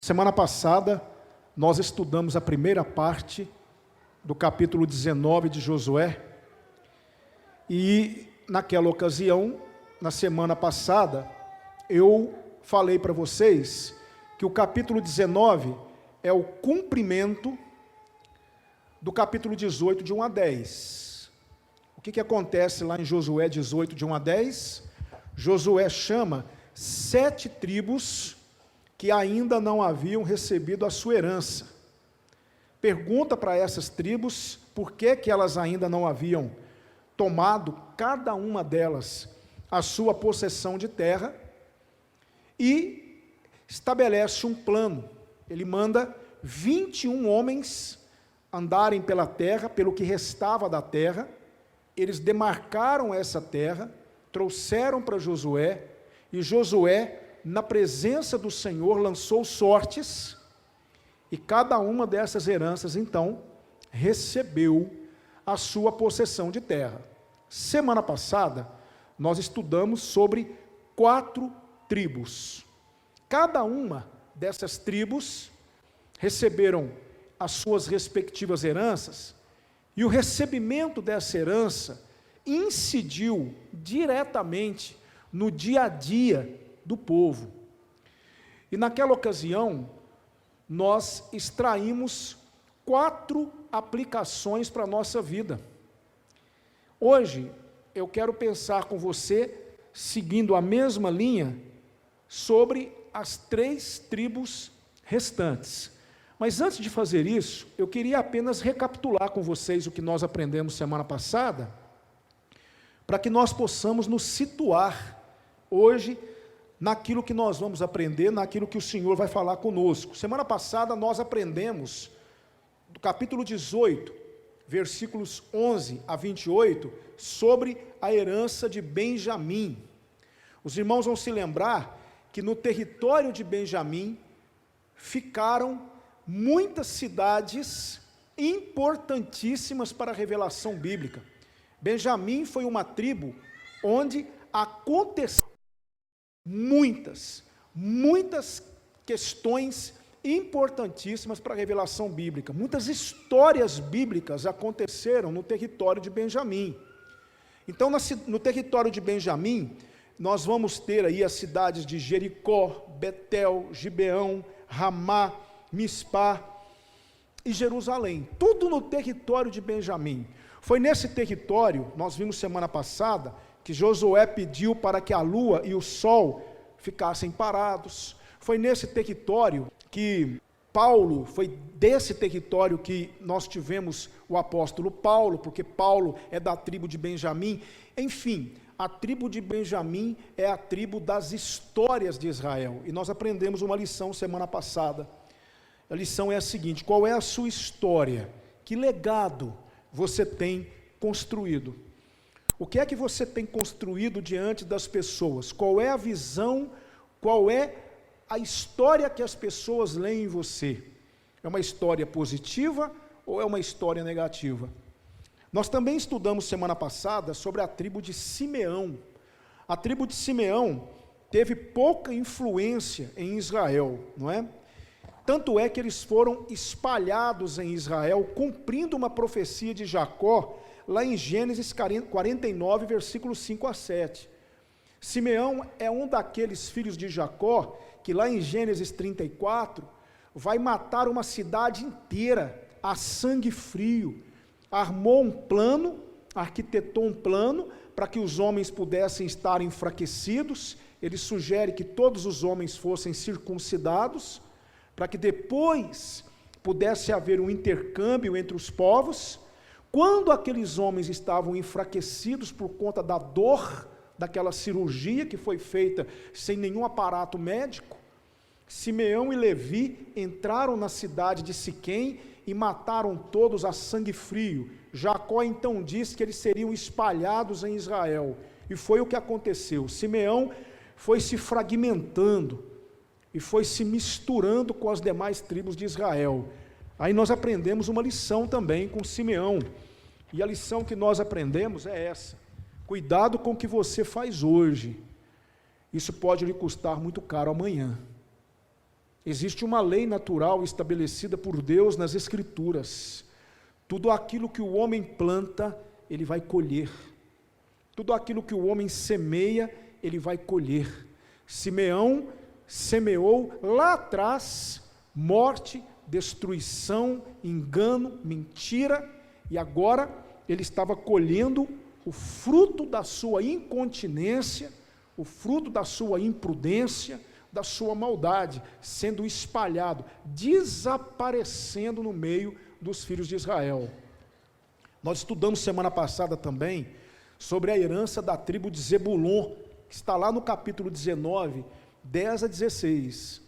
Semana passada, nós estudamos a primeira parte do capítulo 19 de Josué, e naquela ocasião, na semana passada, eu falei para vocês que o capítulo 19 é o cumprimento do capítulo 18, de 1 a 10. O que acontece lá em Josué 18, de 1 a 10? Josué chama 7 tribos que ainda não haviam recebido a sua herança. Pergunta para essas tribos por que elas ainda não haviam tomado, cada uma delas, a sua possessão de terra, e estabelece um plano. Ele manda 21 homens andarem pela terra, pelo que restava da terra. Eles demarcaram essa terra, trouxeram para Josué, e Josué, na presença do Senhor, lançou sortes, e cada uma dessas heranças, então, recebeu a sua possessão de terra. Semana passada, nós estudamos sobre 4 tribos. Cada uma dessas tribos receberam as suas respectivas heranças, e o recebimento dessa herança incidiu diretamente no dia a dia do povo. E naquela ocasião, nós extraímos 4 aplicações para a nossa vida. Hoje, eu quero pensar com você, seguindo a mesma linha, sobre as 3 tribos restantes. Mas antes de fazer isso, eu queria apenas recapitular com vocês o que nós aprendemos semana passada, para que nós possamos nos situar hoje naquilo que nós vamos aprender, naquilo que o Senhor vai falar conosco. Semana passada nós aprendemos, do capítulo 18, versículos 11 a 28, sobre a herança de Benjamim. Os irmãos vão se lembrar que no território de Benjamim ficaram muitas cidades importantíssimas para a revelação bíblica. Benjamim foi uma tribo onde aconteceram muitas questões importantíssimas para a revelação bíblica. Muitas histórias bíblicas aconteceram no território de Benjamim. Então, no território de Benjamim, nós vamos ter aí as cidades de Jericó, Betel, Gibeão, Ramá, Mispá e Jerusalém. Tudo no território de Benjamim. Foi nesse território, nós vimos semana passada, que Josué pediu para que a lua e o sol ficassem parados. Foi nesse território que Paulo, foi desse território que nós tivemos o apóstolo Paulo, porque Paulo é da tribo de Benjamim. Enfim, a tribo de Benjamim é a tribo das histórias de Israel. E nós aprendemos uma lição semana passada. A lição é a seguinte: qual é a sua história? Que legado você tem construído? O que é que você tem construído diante das pessoas? Qual é a visão, qual é a história que as pessoas leem em você? É uma história positiva ou é uma história negativa? Nós também estudamos semana passada sobre a tribo de Simeão. A tribo de Simeão teve pouca influência em Israel, não é? Tanto é que eles foram espalhados em Israel, cumprindo uma profecia de Jacó, lá em Gênesis 49, versículos 5 a 7. Simeão é um daqueles filhos de Jacó, que lá em Gênesis 34, vai matar uma cidade inteira, a sangue frio. Armou um plano, arquitetou um plano, para que os homens pudessem estar enfraquecidos. Ele sugere que todos os homens fossem circuncidados, para que depois pudesse haver um intercâmbio entre os povos. Quando aqueles homens estavam enfraquecidos por conta da dor daquela cirurgia que foi feita sem nenhum aparato médico, Simeão e Levi entraram na cidade de Siquém e mataram todos a sangue frio. Jacó então disse que eles seriam espalhados em Israel, e foi o que aconteceu. Simeão foi se fragmentando e foi se misturando com as demais tribos de Israel. Aí nós aprendemos uma lição também com Simeão, e a lição que nós aprendemos é essa: cuidado com o que você faz hoje, isso pode lhe custar muito caro amanhã. Existe uma lei natural estabelecida por Deus nas Escrituras. Tudo aquilo que o homem planta, ele vai colher. Tudo aquilo que o homem semeia, ele vai colher. Simeão semeou lá atrás morte, destruição, engano, mentira, e agora ele estava colhendo o fruto da sua incontinência, o fruto da sua imprudência, da sua maldade, sendo espalhado, desaparecendo no meio dos filhos de Israel. Nós estudamos semana passada também sobre a herança da tribo de Zebulon, que está lá no capítulo 19, 10 a 16.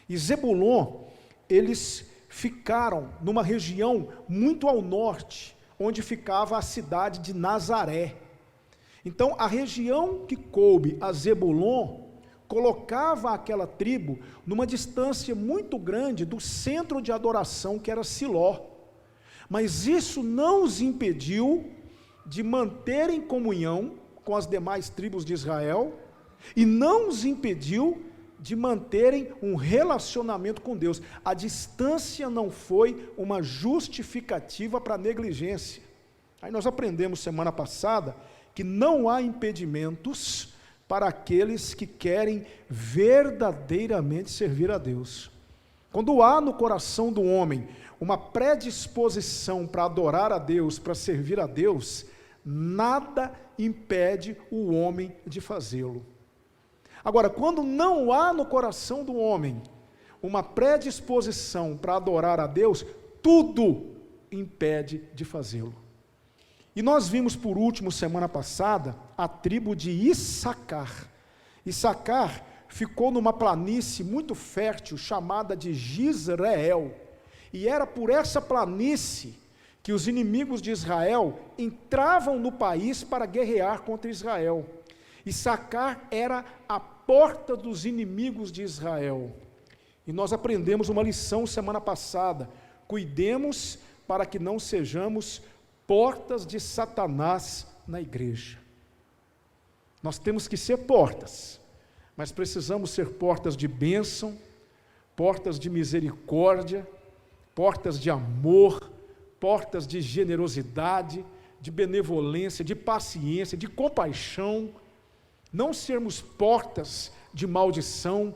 E Zebulon, eles ficaram numa região muito ao norte, onde ficava a cidade de Nazaré. Então, a região que coube a Zebulon colocava aquela tribo numa distância muito grande do centro de adoração, que era Siló. Mas isso não os impediu de manterem comunhão com as demais tribos de Israel, e não os impediu de manterem um relacionamento com Deus. A distância não foi uma justificativa para a negligência. Aí nós aprendemos semana passada que não há impedimentos para aqueles que querem verdadeiramente servir a Deus. Quando há no coração do homem uma predisposição para adorar a Deus, para servir a Deus, nada impede o homem de fazê-lo. Agora, quando não há no coração do homem uma predisposição para adorar a Deus, tudo impede de fazê-lo. E nós vimos por último, semana passada, a tribo de Issacar. Issacar ficou numa planície muito fértil, chamada de Jizreel. E era por essa planície que os inimigos de Israel entravam no país para guerrear contra Israel. Issacar era a porta dos inimigos de Israel. E nós aprendemos uma lição semana passada: cuidemos para que não sejamos portas de Satanás na igreja. Nós temos que ser portas, mas precisamos ser portas de bênção, portas de misericórdia, portas de amor, portas de generosidade, de benevolência, de paciência, de compaixão. Não sermos portas de maldição,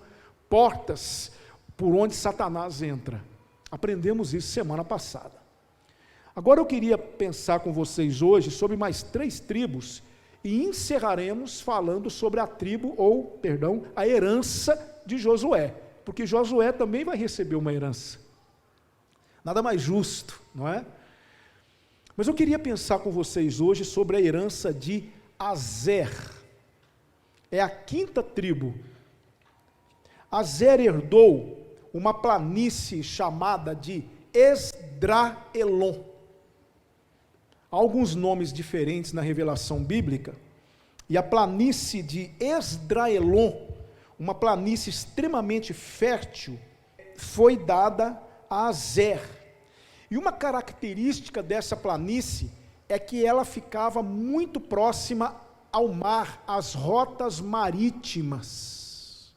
portas por onde Satanás entra. Aprendemos isso semana passada. Agora eu queria pensar com vocês hoje sobre mais 3 tribos e encerraremos falando sobre a herança de Josué, porque Josué também vai receber uma herança. Nada mais justo, não é? Mas eu queria pensar com vocês hoje sobre a herança de Azer. É a 5ª tribo. Azer herdou uma planície chamada de Esdraelon. Há alguns nomes diferentes na revelação bíblica, e a planície de Esdraelon, uma planície extremamente fértil, foi dada a Azer. E uma característica dessa planície é que ela ficava muito próxima ao mar, às rotas marítimas.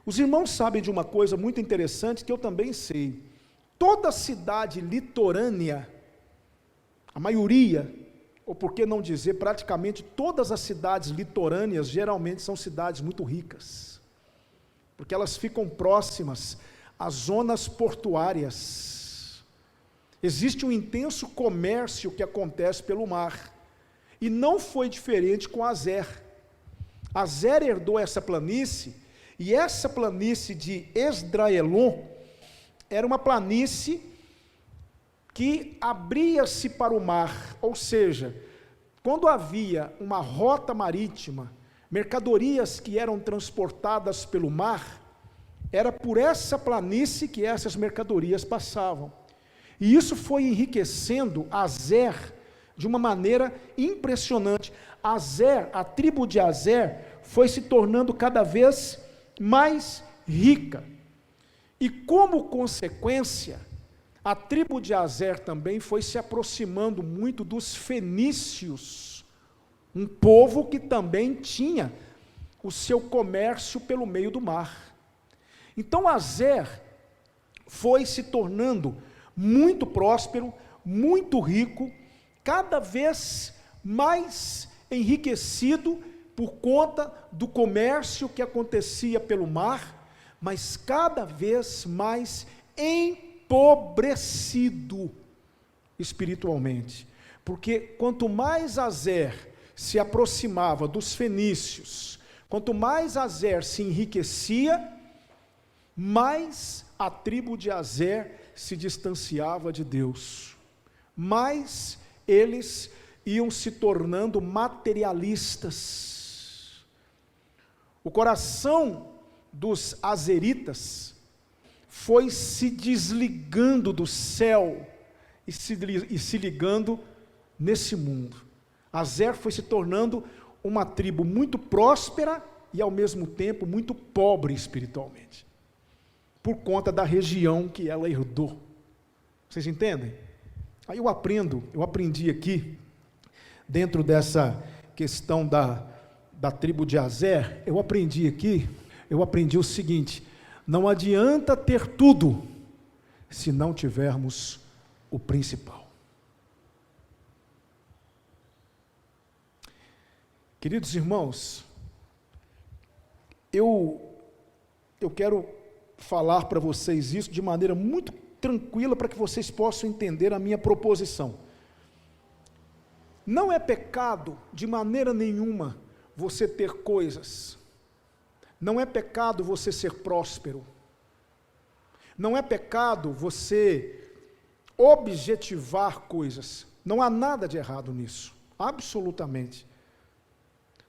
Os irmãos sabem de uma coisa muito interessante que eu também sei. Toda cidade litorânea, a maioria, ou por que não dizer praticamente todas as cidades litorâneas, geralmente são cidades muito ricas, porque elas ficam próximas às zonas portuárias. Existe um intenso comércio que acontece pelo mar, e não foi diferente com Azer. Azer herdou essa planície, e essa planície de Esdraelon era uma planície que abria-se para o mar, ou seja, quando havia uma rota marítima, mercadorias que eram transportadas pelo mar, era por essa planície que essas mercadorias passavam. E isso foi enriquecendo Azer de uma maneira impressionante. Azer, a tribo de Azer, foi se tornando cada vez mais rica. E como consequência, a tribo de Azer também foi se aproximando muito dos fenícios, um povo que também tinha o seu comércio pelo meio do mar. Então Azer foi se tornando muito próspero, muito rico, cada vez mais enriquecido por conta do comércio que acontecia pelo mar, mas cada vez mais empobrecido espiritualmente. Porque quanto mais Azer se aproximava dos fenícios, quanto mais Azer se enriquecia, mais a tribo de Azer se distanciava de Deus, mais eles iam se tornando materialistas. O coração dos azeritas foi se desligando do céu e se ligando nesse mundo. Azer foi se tornando uma tribo muito próspera e ao mesmo tempo muito pobre espiritualmente, por conta da região que ela herdou. Vocês entendem? Aí eu aprendi aqui, dentro dessa questão da tribo de Azer, eu aprendi o seguinte: não adianta ter tudo, se não tivermos o principal. Queridos irmãos, eu quero falar para vocês isso de maneira muito tranquila, para que vocês possam entender a minha proposição. Não é pecado, de maneira nenhuma, você ter coisas. Não é pecado você ser próspero. Não é pecado você objetivar coisas. Não há nada de errado nisso, absolutamente.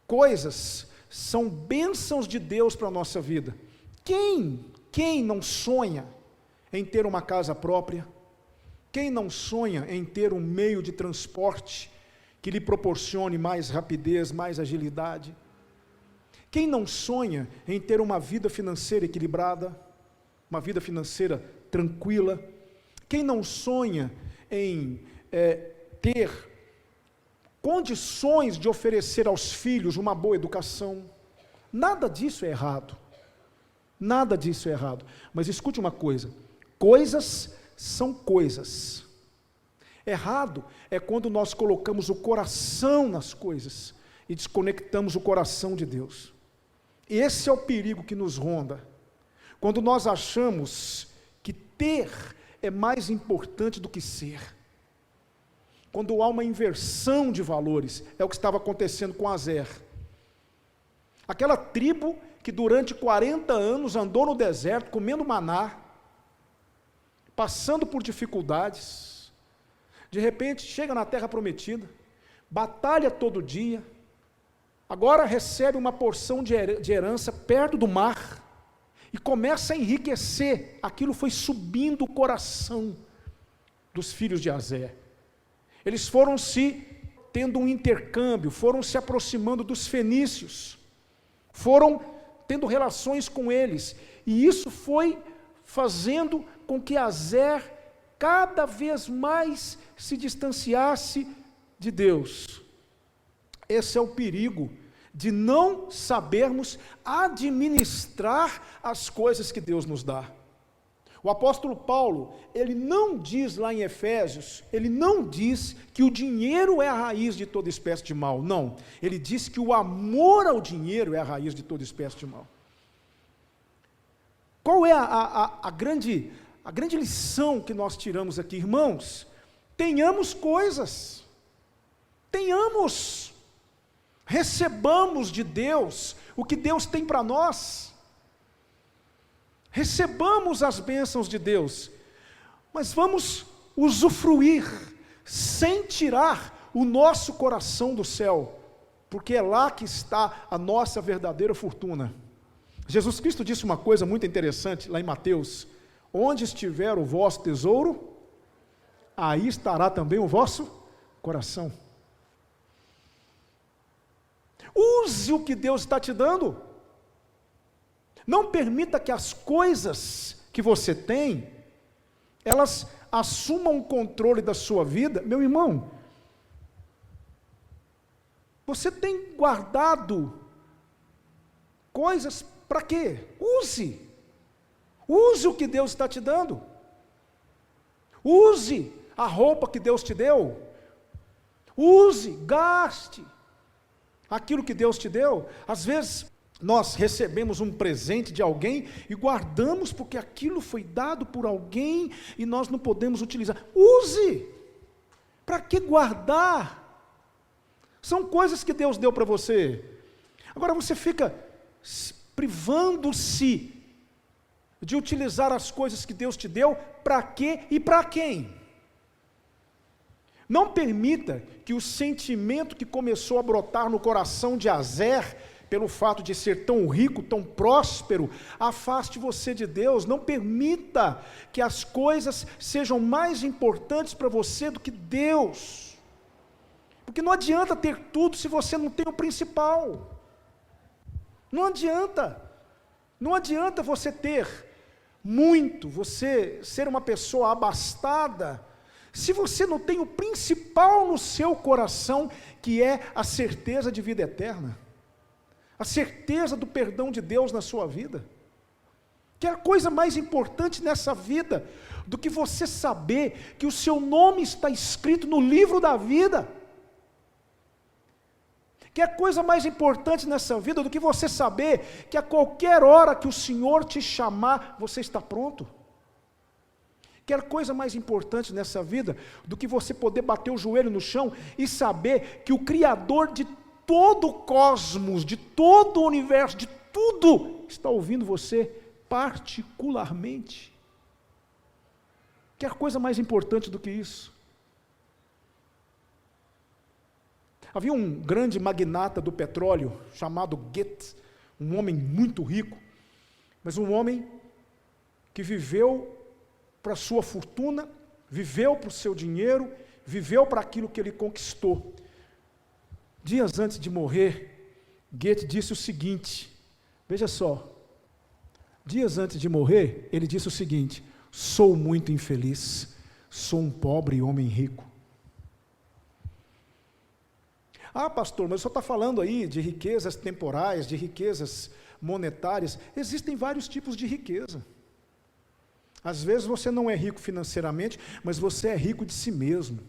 Coisas são bênçãos de Deus para a nossa vida. Quem não sonha em ter uma casa própria? Quem não sonha em ter um meio de transporte que lhe proporcione mais rapidez, mais agilidade? Quem não sonha em ter uma vida financeira equilibrada, uma vida financeira tranquila? Quem não sonha em ter condições de oferecer aos filhos uma boa educação? Nada disso é errado. Nada disso é errado. Mas escute uma coisa: coisas são coisas. Errado é quando nós colocamos o coração nas coisas e desconectamos o coração de Deus. Esse é o perigo que nos ronda, quando nós achamos que ter é mais importante do que ser. Quando há uma inversão de valores, é o que estava acontecendo com Azer. Aquela tribo que durante 40 anos andou no deserto, comendo maná, passando por dificuldades, de repente chega na terra prometida, batalha todo dia, agora recebe uma porção de herança perto do mar, e começa a enriquecer. Aquilo foi subindo o coração dos filhos de Azer. Eles foram se tendo um intercâmbio, foram se aproximando dos fenícios, foram tendo relações com eles, e isso foi fazendo com que Azer cada vez mais se distanciasse de Deus. Esse é o perigo de não sabermos administrar as coisas que Deus nos dá. O apóstolo Paulo, ele não diz lá em Efésios, ele não diz que o dinheiro é a raiz de toda espécie de mal, não. Ele diz que o amor ao dinheiro é a raiz de toda espécie de mal. Qual é a grande lição que nós tiramos aqui, irmãos? Tenhamos coisas, recebamos de Deus o que Deus tem para nós, recebamos as bênçãos de Deus, mas vamos usufruir, sem tirar o nosso coração do céu, porque é lá que está a nossa verdadeira fortuna. Jesus Cristo disse uma coisa muito interessante lá em Mateus: onde estiver o vosso tesouro, aí estará também o vosso coração. Use o que Deus está te dando. Não permita que as coisas que você tem, elas assumam o controle da sua vida. Meu irmão, você tem guardado coisas para quê? Use. Use o que Deus está te dando. Use a roupa que Deus te deu. Use, gaste aquilo que Deus te deu. Às vezes, nós recebemos um presente de alguém e guardamos porque aquilo foi dado por alguém e nós não podemos utilizar. Use! Para que guardar? São coisas que Deus deu para você. Agora você fica privando-se de utilizar as coisas que Deus te deu, para quê e para quem? Não permita que o sentimento que começou a brotar no coração de Azer, pelo fato de ser tão rico, tão próspero, afaste você de Deus. Não permita que as coisas sejam mais importantes para você do que Deus. Porque não adianta ter tudo se você não tem o principal. Não adianta. Não adianta você ter muito, você ser uma pessoa abastada, se você não tem o principal no seu coração, que é a certeza de vida eterna. A certeza do perdão de Deus na sua vida. Que é a coisa mais importante nessa vida do que você saber que o seu nome está escrito no livro da vida. Que é a coisa mais importante nessa vida do que você saber que a qualquer hora que o Senhor te chamar, você está pronto. Que é a coisa mais importante nessa vida do que você poder bater o joelho no chão e saber que o Criador de todo o cosmos, de todo o universo, de tudo, está ouvindo você particularmente. Que é a coisa mais importante do que isso. Havia um grande magnata do petróleo, chamado Goethe, um homem muito rico, mas um homem que viveu para a sua fortuna, viveu para o seu dinheiro, viveu para aquilo que ele conquistou. Dias antes de morrer, Goethe disse o seguinte, veja só, dias antes de morrer, ele disse o seguinte: sou muito infeliz, sou um pobre homem rico. Ah, pastor, mas o senhor está falando aí de riquezas temporais, de riquezas monetárias. Existem vários tipos de riqueza. Às vezes você não é rico financeiramente, mas você é rico de si mesmo.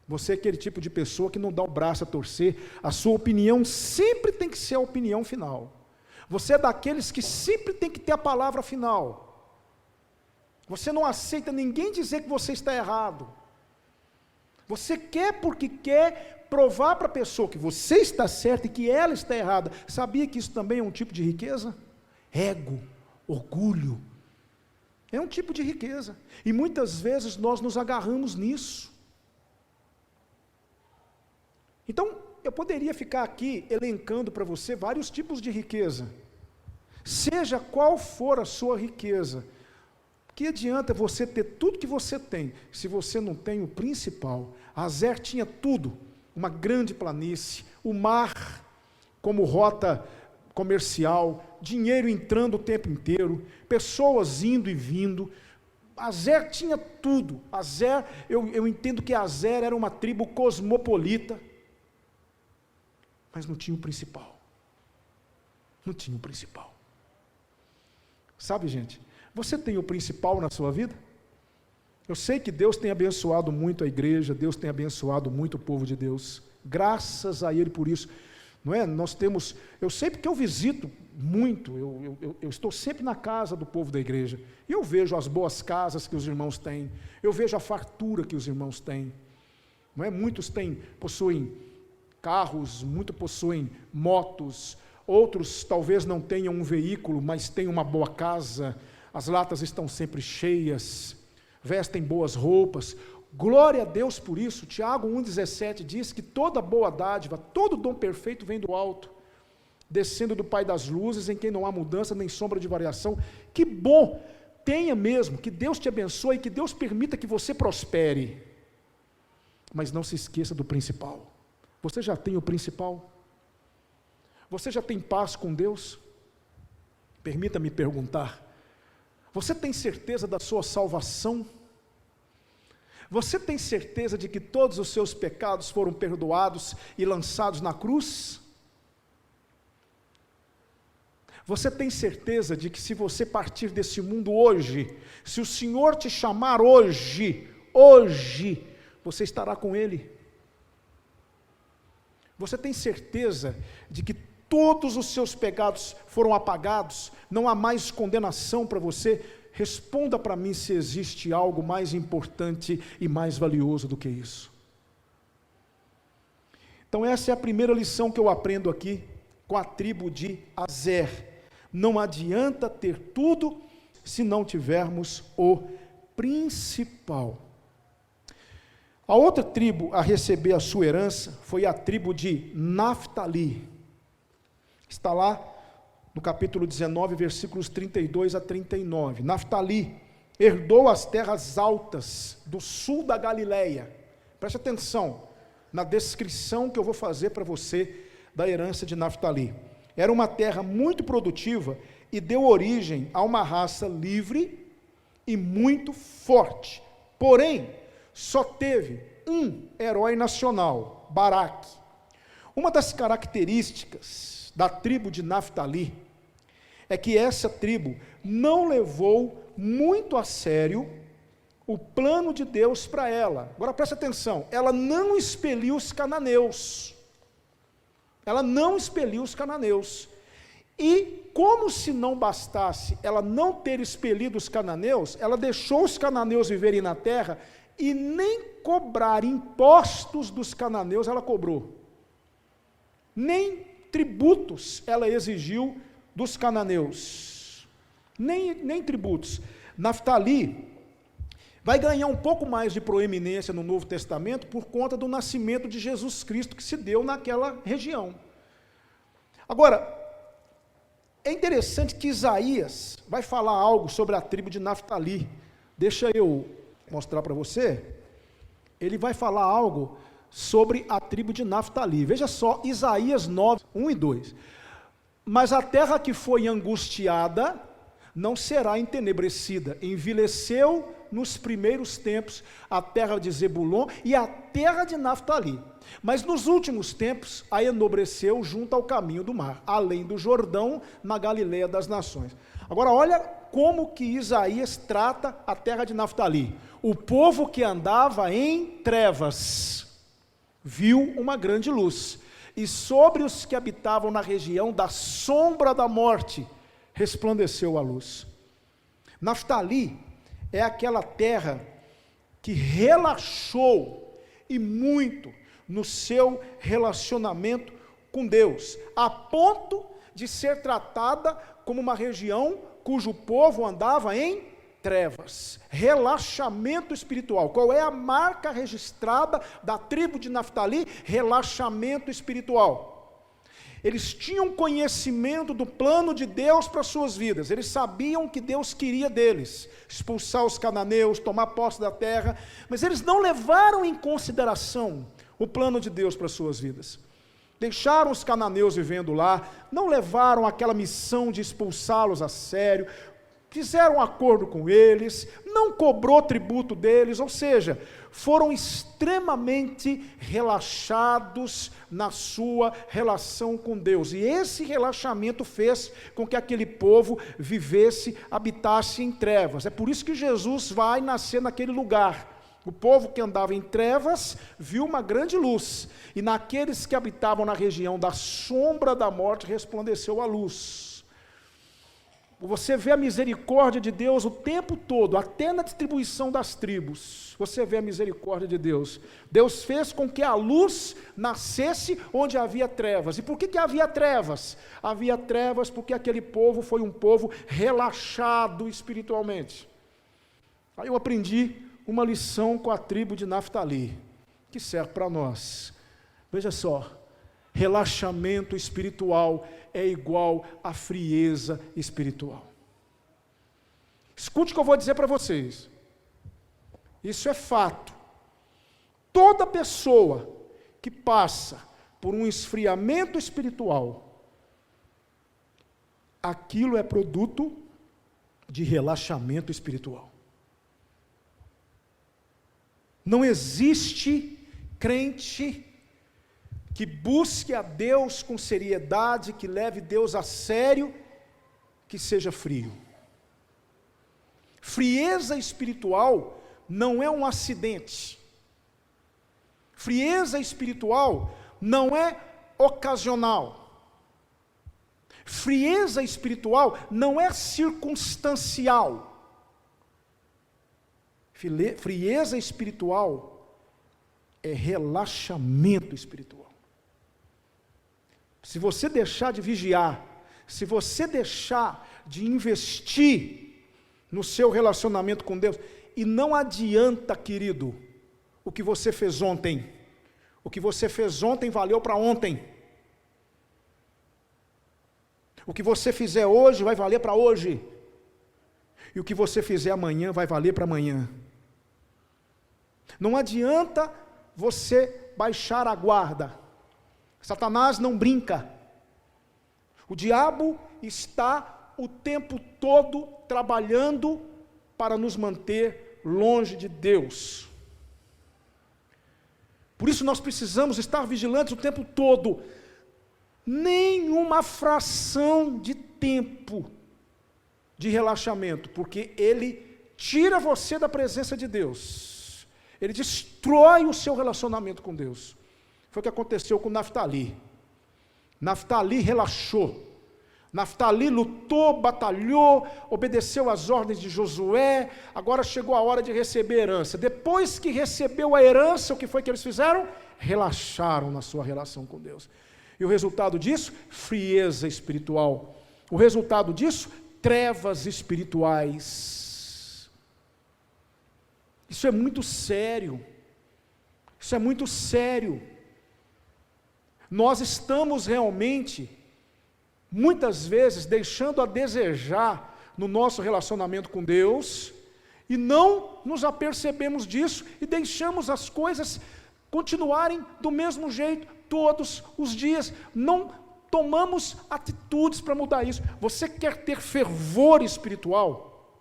Você é aquele tipo de pessoa que não dá o braço a torcer, a sua opinião sempre tem que ser a opinião final. Você é daqueles que sempre tem que ter a palavra final. Você não aceita ninguém dizer que você está errado. Você quer porque quer provar para a pessoa que você está certo e que ela está errada. Sabia que isso também é um tipo de riqueza? Ego, orgulho. É um tipo de riqueza. E muitas vezes nós nos agarramos nisso. Então, eu poderia ficar aqui elencando para você vários tipos de riqueza. Seja qual for a sua riqueza, que adianta você ter tudo que você tem, se você não tem o principal? Azer tinha tudo, uma grande planície, o mar como rota comercial, dinheiro entrando o tempo inteiro, pessoas indo e vindo. Azer tinha tudo. Azer, eu entendo que Azer era uma tribo cosmopolita, mas não tinha o principal. Não tinha o principal. Sabe, gente, você tem o principal na sua vida? Eu sei que Deus tem abençoado muito a igreja, Deus tem abençoado muito o povo de Deus, graças a Ele por isso, não é? Nós temos, eu sei porque eu visito muito, eu estou sempre na casa do povo da igreja, e eu vejo as boas casas que os irmãos têm, eu vejo a fartura que os irmãos têm, não é? Muitos possuem carros, muitos possuem motos, outros talvez não tenham um veículo, mas têm uma boa casa, as latas estão sempre cheias, vestem boas roupas, glória a Deus por isso. Tiago 1,17 diz que toda boa dádiva, todo dom perfeito vem do alto, descendo do Pai das luzes, em quem não há mudança nem sombra de variação. Que bom, tenha mesmo, que Deus te abençoe, que Deus permita que você prospere, mas não se esqueça do principal. Você já tem o principal? Você já tem paz com Deus? Permita-me perguntar, você tem certeza da sua salvação? Você tem certeza de que todos os seus pecados foram perdoados e lançados na cruz? Você tem certeza de que se você partir desse mundo hoje, se o Senhor te chamar hoje, você estará com Ele? Você tem certeza de que todos os seus pecados foram apagados, não há mais condenação para você? Responda para mim se existe algo mais importante e mais valioso do que isso. Então essa é a primeira lição que eu aprendo aqui com a tribo de Azer. Não adianta ter tudo se não tivermos o principal. A outra tribo a receber a sua herança foi a tribo de Naftali. Está lá no capítulo 19, versículos 32 a 39. Naftali herdou as terras altas do sul da Galileia. Preste atenção na descrição que eu vou fazer para você da herança de Naftali. Era uma terra muito produtiva e deu origem a uma raça livre e muito forte. Porém, só teve um herói nacional, Baraque. Uma das características da tribo de Naftali é que essa tribo não levou muito a sério o plano de Deus para ela. Agora presta atenção, ela não expeliu os cananeus. Ela não expeliu os cananeus. E, como se não bastasse ela não ter expelido os cananeus, ela deixou os cananeus viverem na terra e nem cobrar impostos dos cananeus ela cobrou. Nem tributos ela exigiu dos cananeus. Nem tributos. Naftali vai ganhar um pouco mais de proeminência no Novo Testamento por conta do nascimento de Jesus Cristo que se deu naquela região. Agora, é interessante que Isaías vai falar algo sobre a tribo de Naftali. Deixa eu mostrar para você. Ele vai falar algo sobre a tribo de Naftali. Veja só, Isaías 9, 1 e 2. Mas a terra que foi angustiada não será entenebrecida, envileceu nos primeiros tempos a terra de Zebulon e a terra de Naftali, mas nos últimos tempos a enobreceu junto ao caminho do mar, além do Jordão, na Galileia das nações. Agora olha como que Isaías trata a terra de Naftali. O povo que andava em trevas viu uma grande luz, e sobre os que habitavam na região da sombra da morte resplandeceu a luz. Naftali é aquela terra que relaxou, e muito, no seu relacionamento com Deus, a ponto de ser tratada como uma região cujo povo andava em trevas. Relaxamento espiritual. Qual é a marca registrada da tribo de Naftali? Relaxamento espiritual. Eles tinham conhecimento do plano de Deus para as suas vidas, eles sabiam o que Deus queria deles, expulsar os cananeus, tomar posse da terra, mas eles não levaram em consideração o plano de Deus para as suas vidas. Deixaram os cananeus vivendo lá, não levaram aquela missão de expulsá-los a sério, fizeram um acordo com eles, não cobrou tributo deles, ou seja, foram extremamente relaxados na sua relação com Deus, e esse relaxamento fez com que aquele povo vivesse, habitasse em trevas. É por isso que Jesus vai nascer naquele lugar. O povo que andava em trevas viu uma grande luz, e naqueles que habitavam na região da sombra da morte resplandeceu a luz. Você vê a misericórdia de Deus o tempo todo, até na distribuição das tribos, você vê a misericórdia de Deus. Deus fez com que a luz nascesse onde havia trevas. E por que havia trevas? Havia trevas porque aquele povo foi um povo relaxado espiritualmente. Aí eu aprendi uma lição com a tribo de Naftali, que serve para nós. Veja só, relaxamento espiritual é igual a frieza espiritual. Escute o que eu vou dizer para vocês. Isso é fato. Toda pessoa que passa por um esfriamento espiritual, aquilo é produto de relaxamento espiritual. Não existe crente que busque a Deus com seriedade, que leve Deus a sério, que seja frio. Frieza espiritual não é um acidente. Frieza espiritual não é ocasional. Frieza espiritual não é circunstancial. Frieza espiritual é relaxamento espiritual. Se você deixar de vigiar, se você deixar de investir no seu relacionamento com Deus, e não adianta, querido, o que você fez ontem. O que você fez ontem valeu para ontem. O que você fizer hoje vai valer para hoje. E o que você fizer amanhã vai valer para amanhã. Não adianta você baixar a guarda. Satanás não brinca. O diabo está o tempo todo trabalhando para nos manter longe de Deus. Por isso nós precisamos estar vigilantes o tempo todo. Nenhuma fração de tempo de relaxamento, porque ele tira você da presença de Deus. Ele destrói o seu relacionamento com Deus. Foi o que aconteceu com Naftali. Naftali relaxou. Naftali lutou, batalhou, obedeceu às ordens de Josué, agora chegou a hora de receber a herança. Depois que recebeu a herança, o que foi que eles fizeram? Relaxaram na sua relação com Deus. E o resultado disso? Frieza espiritual. O resultado disso? Trevas espirituais. Isso é muito sério. Isso é muito sério. Nós estamos realmente, muitas vezes, deixando a desejar no nosso relacionamento com Deus, e não nos apercebemos disso, e deixamos as coisas continuarem do mesmo jeito, todos os dias, não tomamos atitudes para mudar isso. Você quer ter fervor espiritual?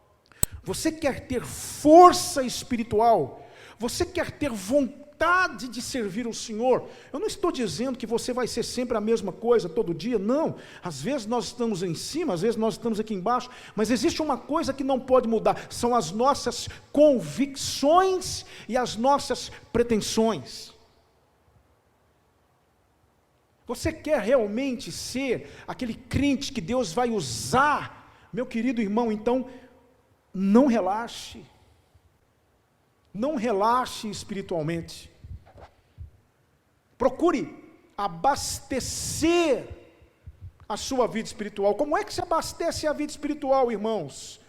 Você quer ter força espiritual? Você quer ter vontade de servir o Senhor? Eu não estou dizendo que você vai ser sempre a mesma coisa todo dia, não. Às vezes nós estamos em cima, às vezes nós estamos aqui embaixo, mas existe uma coisa que não pode mudar, são as nossas convicções e as nossas pretensões. Você quer realmente ser aquele crente que Deus vai usar? Meu querido irmão, então, não relaxe. Não relaxe espiritualmente. Procure abastecer a sua vida espiritual. Como é que se abastece a vida espiritual, irmãos?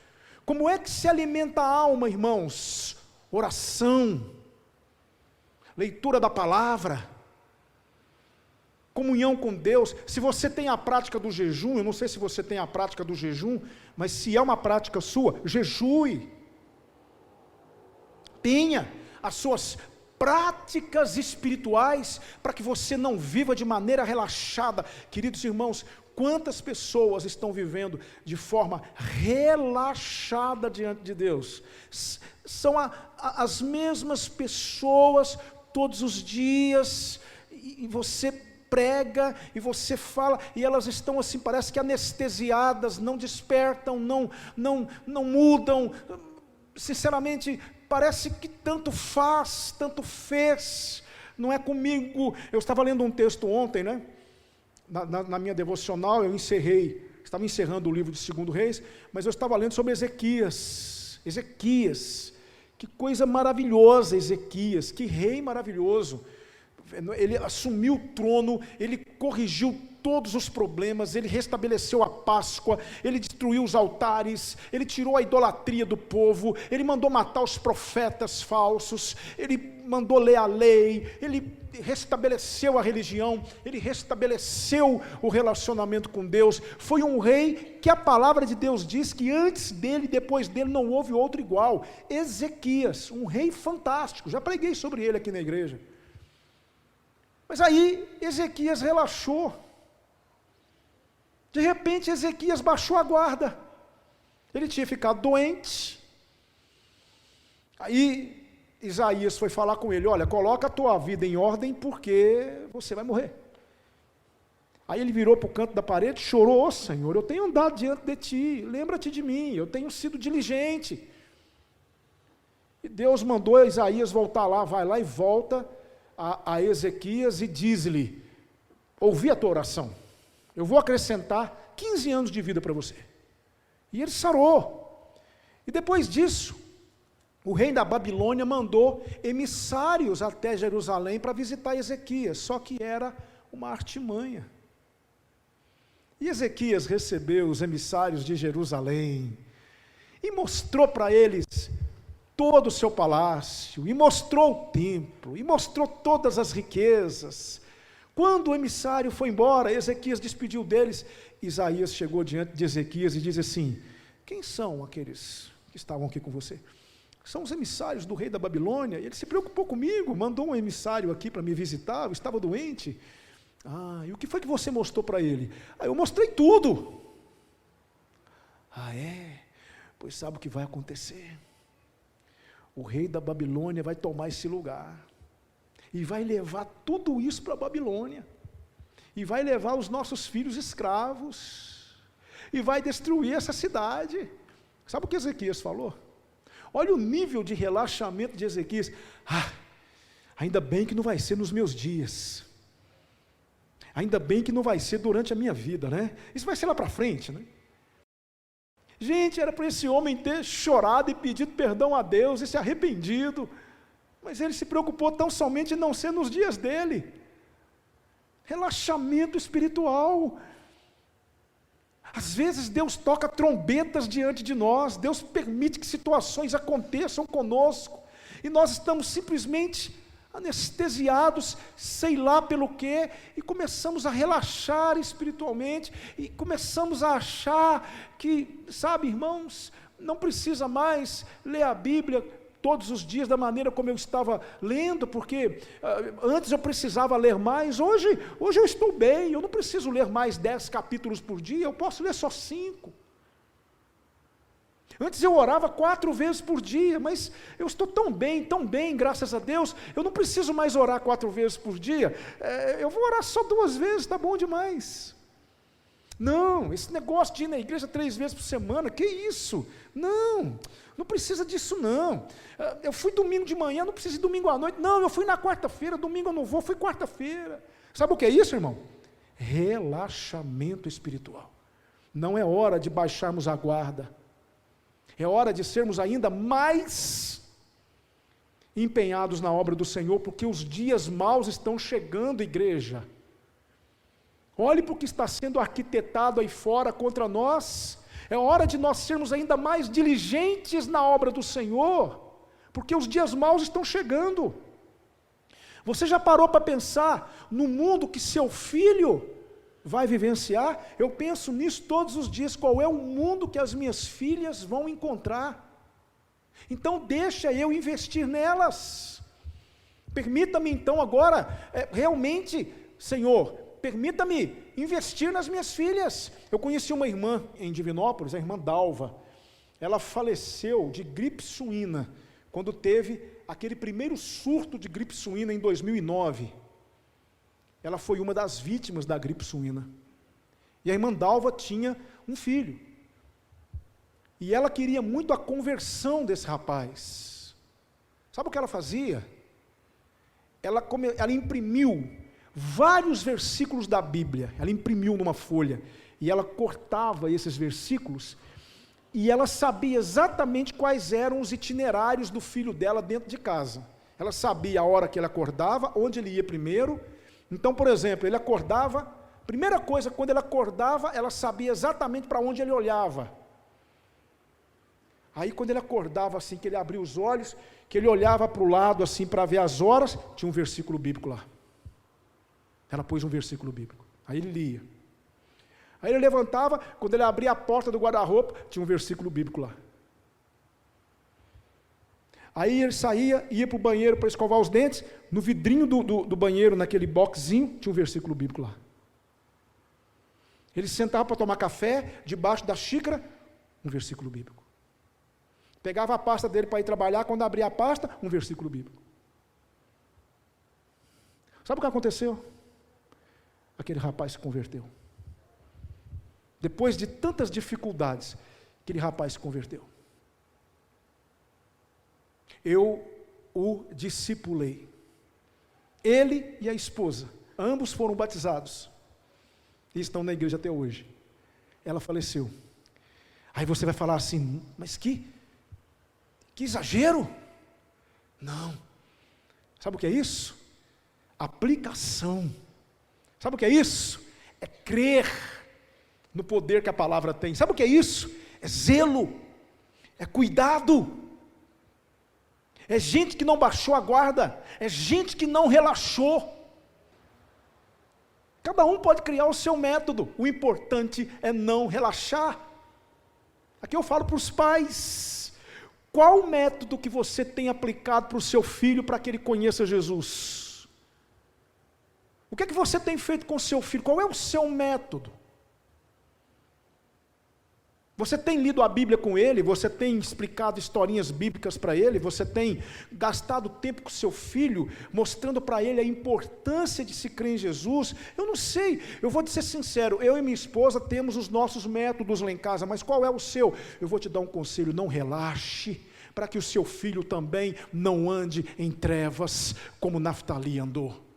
Como é que se alimenta a alma, irmãos? Oração, leitura da palavra, comunhão com Deus. Se você tem a prática do jejum, eu não sei se você tem a prática do jejum, mas se é uma prática sua, jejue. Tenha as suas práticas espirituais, para que você não viva de maneira relaxada. Queridos irmãos, quantas pessoas estão vivendo de forma relaxada diante de Deus? São as mesmas pessoas todos os dias, e você prega, e você fala, e elas estão assim, parece que anestesiadas, não despertam, não mudam. Sinceramente, parece que tanto faz, tanto fez, não é comigo. Eu estava lendo um texto ontem, né? Na minha devocional, estava encerrando o livro de 2 Reis, mas eu estava lendo sobre Ezequias. Ezequias, que coisa maravilhosa Ezequias, que rei maravilhoso. Ele assumiu o trono, ele corrigiu todos os problemas, ele restabeleceu a Páscoa, ele destruiu os altares, ele tirou a idolatria do povo, ele mandou matar os profetas falsos, ele mandou ler a lei, ele restabeleceu a religião, ele restabeleceu o relacionamento com Deus. Foi um rei que a palavra de Deus diz que antes dele e depois dele não houve outro igual. Ezequias, um rei fantástico, já preguei sobre ele aqui na igreja. Mas aí Ezequias relaxou. De repente Ezequias baixou a guarda. Ele tinha ficado doente. Aí Isaías foi falar com ele: olha, coloca a tua vida em ordem, porque você vai morrer. Aí ele virou para o canto da parede, chorou: "Ó Senhor, eu tenho andado diante de Ti, lembra-te de mim, eu tenho sido diligente." E Deus mandou Isaías voltar lá, vai lá e volta a Ezequias e diz-lhe: "Ouvi a tua oração, eu vou acrescentar 15 anos de vida para você." E ele sarou. E depois disso, o rei da Babilônia mandou emissários até Jerusalém para visitar Ezequias, só que era uma artimanha. E Ezequias recebeu os emissários de Jerusalém e mostrou para eles todo o seu palácio, e mostrou o templo, e mostrou todas as riquezas. Quando o emissário foi embora, Ezequias despediu deles. Isaías chegou diante de Ezequias e diz assim: "Quem são aqueles que estavam aqui com você?" "São os emissários do rei da Babilônia, e ele se preocupou comigo, mandou um emissário aqui para me visitar, eu estava doente." "Ah, e o que foi que você mostrou para ele?" "Ah, eu mostrei tudo." "Ah, é? Pois sabe o que vai acontecer? O rei da Babilônia vai tomar esse lugar, e vai levar tudo isso para a Babilônia, e vai levar os nossos filhos escravos, e vai destruir essa cidade." Sabe o que Ezequias falou? Olha o nível de relaxamento de Ezequias: "Ah, ainda bem que não vai ser nos meus dias, ainda bem que não vai ser durante a minha vida, né? Isso vai ser lá para frente, né?" Gente, era para esse homem ter chorado e pedido perdão a Deus e se arrependido, mas ele se preocupou tão somente em não ser nos dias dele. Relaxamento espiritual. Às vezes Deus toca trombetas diante de nós, Deus permite que situações aconteçam conosco, e nós estamos simplesmente anestesiados, sei lá pelo quê, e começamos a relaxar espiritualmente, e começamos a achar que, sabe, irmãos, não precisa mais ler a Bíblia todos os dias da maneira como eu estava lendo, porque antes eu precisava ler mais. Hoje eu estou bem, eu não preciso ler mais 10 capítulos por dia, eu posso ler só 5. Antes eu orava 4 vezes por dia, mas eu estou tão bem, graças a Deus, eu não preciso mais orar 4 vezes por dia, eu vou orar só 2 vezes, está bom demais. Não, esse negócio de ir na igreja 3 vezes por semana, que isso? Não precisa disso não. Eu fui domingo de manhã, não preciso ir domingo à noite. Não, eu fui na quarta-feira, domingo eu não vou, fui quarta-feira. Sabe o que é isso, irmão? Relaxamento espiritual. Não é hora de baixarmos a guarda. É hora de sermos ainda mais empenhados na obra do Senhor, porque os dias maus estão chegando, igreja. Olhe para o que está sendo arquitetado aí fora contra nós. É hora de nós sermos ainda mais diligentes na obra do Senhor, porque os dias maus estão chegando. Você já parou para pensar no mundo que seu filho vai vivenciar? Eu penso nisso todos os dias. Qual é o mundo que as minhas filhas vão encontrar? Então deixa eu investir nelas. Permita-me então agora, realmente, Senhor, permita-me investir nas minhas filhas. Eu conheci uma irmã em Divinópolis, a irmã Dalva. Ela faleceu de gripe suína, quando teve aquele primeiro surto de gripe suína em 2009. Ela foi uma das vítimas da gripe suína. E a irmã Dalva tinha um filho. E ela queria muito a conversão desse rapaz. Sabe o que ela fazia? Ela imprimiu vários versículos da Bíblia. Ela imprimiu numa folha. E ela cortava esses versículos. E ela sabia exatamente quais eram os itinerários do filho dela dentro de casa. Ela sabia a hora que ele acordava, onde ele ia primeiro. Então, por exemplo, ele acordava, primeira coisa, quando ele acordava, ela sabia exatamente para onde ele olhava. Aí, quando ele acordava assim, que ele abria os olhos, que ele olhava para o lado assim, para ver as horas, tinha um versículo bíblico lá. Ela pôs um versículo bíblico. Aí ele lia. Aí ele levantava, quando ele abria a porta do guarda-roupa, tinha um versículo bíblico lá. Aí ele saía, ia para o banheiro para escovar os dentes, no vidrinho do banheiro, naquele boxzinho, tinha um versículo bíblico lá. Ele sentava para tomar café, debaixo da xícara, um versículo bíblico. Pegava a pasta dele para ir trabalhar, quando abria a pasta, um versículo bíblico. Sabe o que aconteceu? aquele rapaz se converteu. Depois de tantas dificuldades, aquele rapaz se converteu. Eu o discipulei. Ele e a esposa, ambos foram batizados. E estão na igreja até hoje. Ela faleceu. Aí você vai falar assim, mas que exagero. Não. Sabe o que é isso? Aplicação. Sabe o que é isso? É crer no poder que a palavra tem. Sabe o que é isso? É zelo, é cuidado. É gente que não baixou a guarda, é gente que não relaxou. Cada um pode criar o seu método, o importante é não relaxar. Aqui eu falo para os pais, qual o método que você tem aplicado para o seu filho para que ele conheça Jesus? O que é que você tem feito com o seu filho? Qual é o seu método? Você tem lido a Bíblia com ele? Você tem explicado historinhas bíblicas para ele? Você tem gastado tempo com seu filho, mostrando para ele a importância de se crer em Jesus? Eu não sei, eu vou te ser sincero, eu e minha esposa temos os nossos métodos lá em casa, mas qual é o seu? Eu vou te dar um conselho, não relaxe, para que o seu filho também não ande em trevas, como Naftali andou.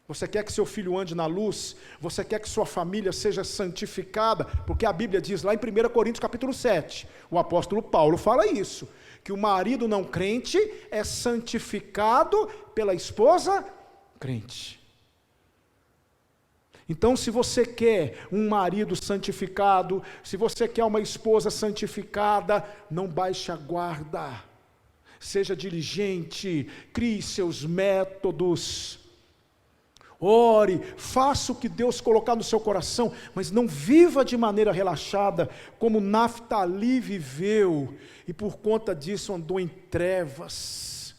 Você quer que seu filho ande na luz? Você quer que sua família seja santificada? Porque a Bíblia diz lá em 1 Coríntios capítulo 7, o apóstolo Paulo fala isso, que o marido não crente é santificado pela esposa crente. Então, se você quer um marido santificado, se você quer uma esposa santificada, não baixe a guarda, seja diligente, crie seus métodos, ore, faça o que Deus colocar no seu coração, mas não viva de maneira relaxada, como Naftali viveu, e por conta disso andou em trevas,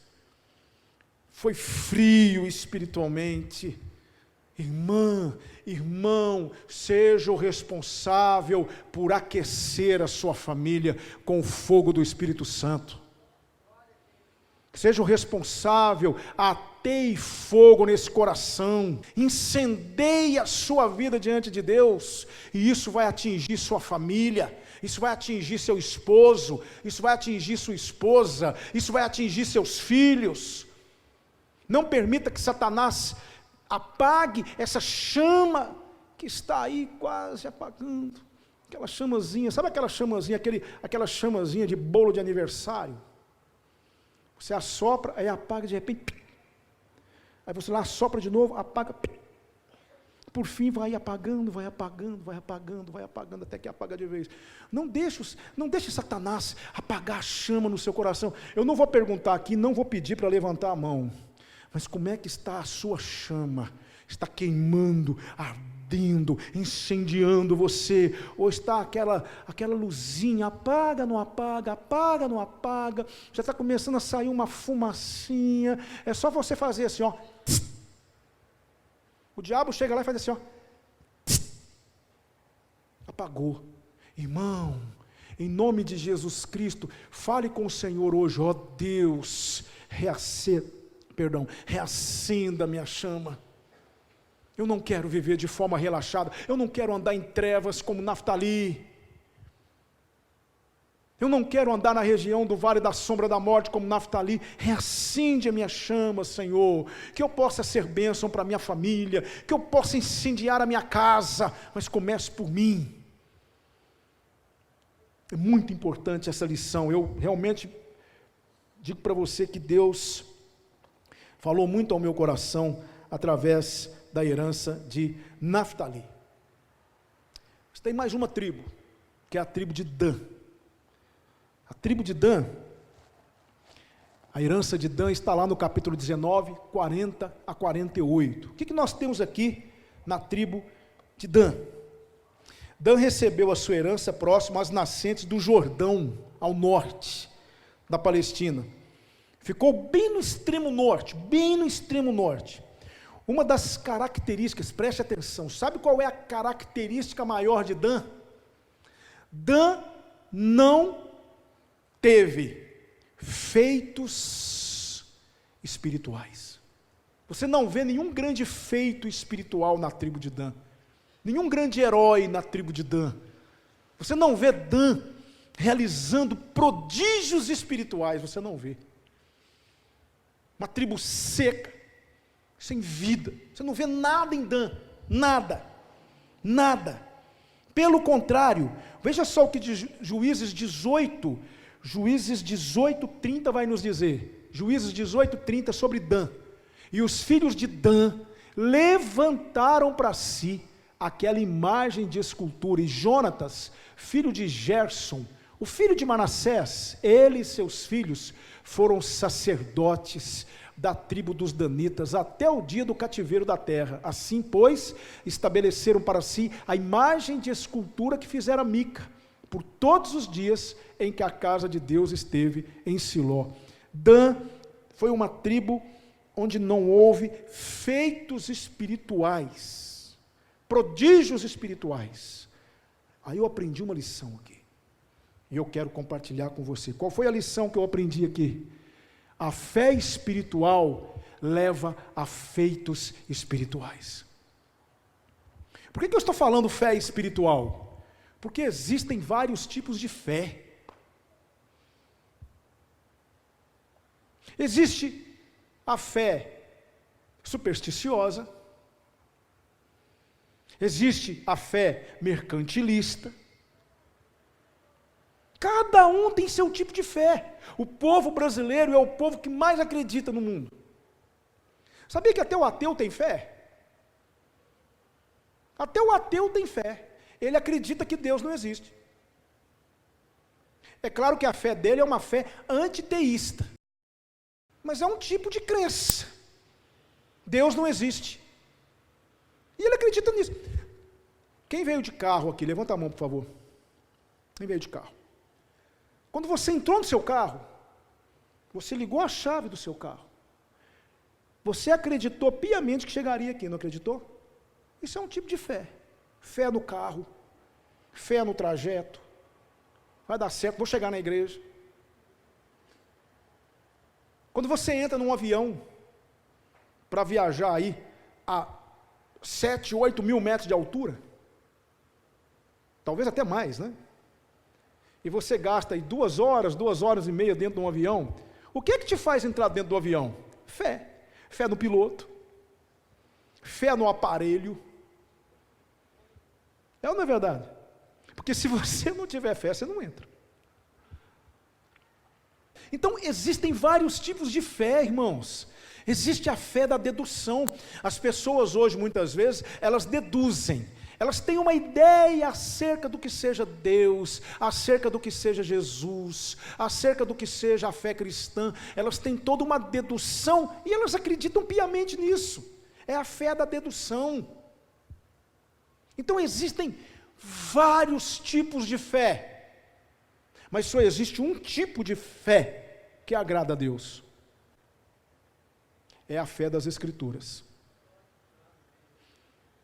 foi frio espiritualmente. Irmão, seja o responsável por aquecer a sua família com o fogo do Espírito Santo. Seja o responsável, ateie fogo nesse coração, incendeie a sua vida diante de Deus, e isso vai atingir sua família, isso vai atingir seu esposo, isso vai atingir sua esposa, isso vai atingir seus filhos. Não permita que Satanás apague essa chama que está aí quase apagando, aquela chamazinha, sabe aquela chamazinha, aquela chamazinha de bolo de aniversário? Você assopra, aí apaga de repente, aí você lá assopra de novo, apaga, por fim vai apagando, até que apaga de vez. Não deixe Satanás apagar a chama no seu coração. Eu não vou perguntar aqui, não vou pedir para levantar a mão, mas como é que está a sua chama? Está queimando, ardendo, incendiando você, ou está aquela luzinha, apaga, não apaga, já está começando a sair uma fumacinha, é só você fazer assim, ó. O diabo chega lá e faz assim, ó. Apagou. Irmão, em nome de Jesus Cristo, fale com o Senhor hoje, ó Deus, reacenda a minha chama. Eu não quero viver de forma relaxada, eu não quero andar em trevas como Naftali, eu não quero andar na região do vale da sombra da morte como Naftali. Reacende a minha chama, Senhor, que eu possa ser bênção para a minha família, que eu possa incendiar a minha casa, mas comece por mim. É muito importante essa lição. Eu realmente digo para você que Deus falou muito ao meu coração através da herança de Naftali. Tem mais uma tribo, que é a tribo de Dan. A tribo de Dan, a herança de Dan está lá no capítulo 19, 40 a 48. O que nós temos aqui na tribo de Dan? Dan recebeu a sua herança próxima às nascentes do Jordão, ao norte da Palestina. Ficou bem no extremo norte, Uma das características, preste atenção, sabe qual é a característica maior de Dan? Dan não teve feitos espirituais. Você não vê nenhum grande feito espiritual na tribo de Dan. Nenhum grande herói na tribo de Dan. Você não vê Dan realizando prodígios espirituais, você não vê. Uma tribo seca, sem vida. Você não vê nada em Dan. Nada. Nada. Pelo contrário, veja só o que Juízes 18, 30 vai nos dizer. Juízes 18, 30 sobre Dan. E os filhos de Dan levantaram para si aquela imagem de escultura. E Jonatas, filho de Gerson, o filho de Manassés, ele e seus filhos foram sacerdotes da tribo dos danitas até o dia do cativeiro da terra. Assim, pois, estabeleceram para si a imagem de escultura que fizera Mica, por todos os dias em que a casa de Deus esteve em Siló. Dan foi uma tribo onde não houve feitos espirituais, prodígios espirituais. Aí eu aprendi uma lição aqui, e eu quero compartilhar com você. Qual foi a lição que eu aprendi aqui? A fé espiritual leva a feitos espirituais. Por que eu estou falando fé espiritual? Porque existem vários tipos de fé. Existe a fé supersticiosa, existe a fé mercantilista. Cada um tem seu tipo de fé. O povo brasileiro é o povo que mais acredita no mundo. Sabia que até o ateu tem fé? Até o ateu tem fé. Ele acredita que Deus não existe. É claro que a fé dele é uma fé antiteísta. Mas é um tipo de crença. Deus não existe. E ele acredita nisso. Quem veio de carro aqui? Levanta a mão, por favor. Quem veio de carro? Quando você entrou no seu carro, você ligou a chave do seu carro. Você acreditou piamente que chegaria aqui, não acreditou? Isso é um tipo de fé. Fé no carro, fé no trajeto. Vai dar certo, vou chegar na igreja. Quando você entra num avião para viajar aí a 7, 8 mil metros de altura, talvez até mais, né? E você gasta aí 2 horas e meia dentro de um avião, o que é que te faz entrar dentro do avião? Fé. Fé no piloto, fé no aparelho. É ou não é verdade? Porque se você não tiver fé, você não entra. Então, existem vários tipos de fé, irmãos. Existe a fé da dedução. As pessoas hoje, muitas vezes, elas deduzem. Elas têm uma ideia acerca do que seja Deus, acerca do que seja Jesus, acerca do que seja a fé cristã. Elas têm toda uma dedução e elas acreditam piamente nisso. É a fé da dedução. Então existem vários tipos de fé, mas só existe um tipo de fé que agrada a Deus. É a fé das Escrituras.